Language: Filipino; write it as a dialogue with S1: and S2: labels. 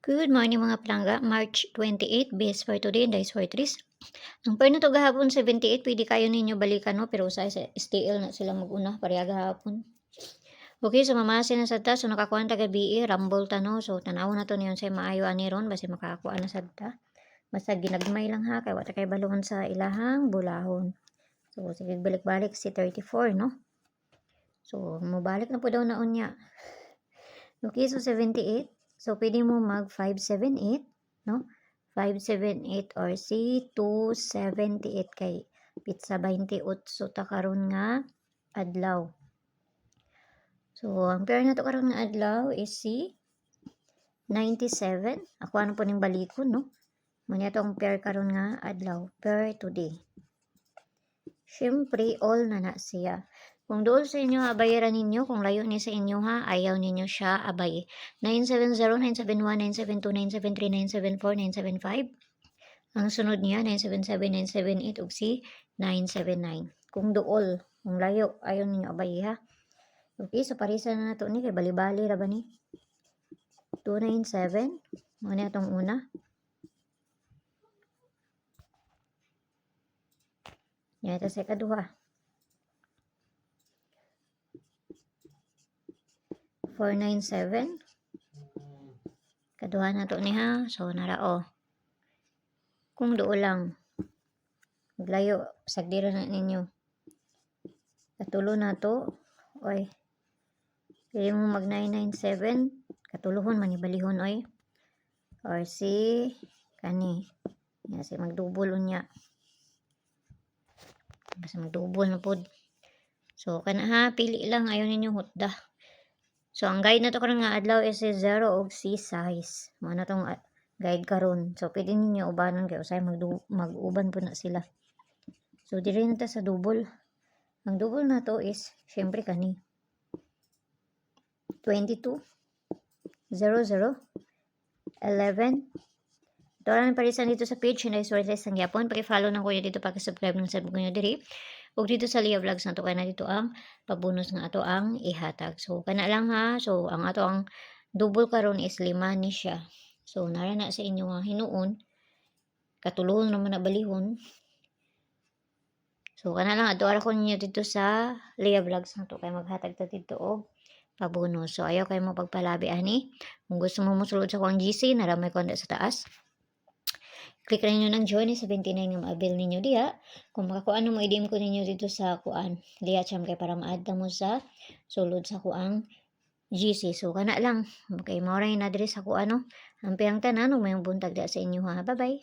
S1: Good morning mga palangga, March 28, base for today, dice for 3. Ang pair na to gahapon 78, pwede kayo ninyo balikan no, pero sa STL na sila mag-una, pareha gahapon. Okay, so mamasin na sa ta, so nakakuha na gabi, rumble ta no, so tanaw na to niyon sa maayo ani ron, basi makakuha na sa ta. Basta ginagmay lang ha, kay wata kay balon sa ilahang bulahon. So sige balik-balik si 34 no. So mobalik na po daw na unya. Okay, so 78. So, pwede mo mag 578, no? 578 or C278 kay pizza 28 so ta karon nga adlaw. So, ang pair na to karon nga adlaw is C97. Ako ano po ning balikon, no? Muna itong pair karon nga adlaw, pair today. Siyempre, all na siya. Kung doon sa inyo abayaran ninyo, kung layo ni sa inyo ha, ayaw ninyo siya abay. 970, 971, 972, 973, 974, 975. Ang sunod niya, 977, 978, ug si 979. Kung dool, kung layo, ayaw ninyo abay ha. Okay, so parisa na nato ni, kay bali-bali ra ba ni? 297, muna itong una. Yan, ito sa ikaduha. 497. Kaduha na to ni ha. So, narao. Kung doon lang. Maglayo. Sagdira na ninyo. Katulo na to. Oy. Pili mo mag 997. Katuluhon, manibalihon, oy. Or si kani. Yan, si magdubol unya. Basta magdubol na po. So, kana ha. Pili lang. Ayaw ninyo hutda. So, ang guide na to karon nga adlaw is 0 og C size. Mao na tong guide karon. So, pwede ninyo ubanon kay usay mag-uban po na sila. So, diri na ta sa double. Ang double na to is syempre kani 22 00 11. Ito lang parisan dito sa page na isortes ang yapon. Paki-follow na ko dito, paki-subscribe ng sabog nyo diri. Ug dito sa Lia Vlogs na to kay na dito ang pabonus nga ato ang ihatag. So kana lang ha. So ang ato ang double karon is 5 ni siya. So nara na sa inyo nga hinuon. Katulong naman na balihon. So kana lang ato ara ko ninyo dito sa Lia Vlogs na to kay maghatag ta dito og pabonus. So ayaw kayo mo pagpalabi ani. Kung gusto mo mosulod sa kuang GC, naramay konti sa taas. Click na ninyo ng join, 79 nga ma-avail ninyo diha. Kung makakuan mo, i-DM ko ninyo dito sa kuan. Diha cham kay para ma-add mo sa sulod sa kuang GC. So kana lang. Okay, mao ra na diri sa kuan no. Ang piyang tanan, may buntag da sa inyo ha. Bye-bye.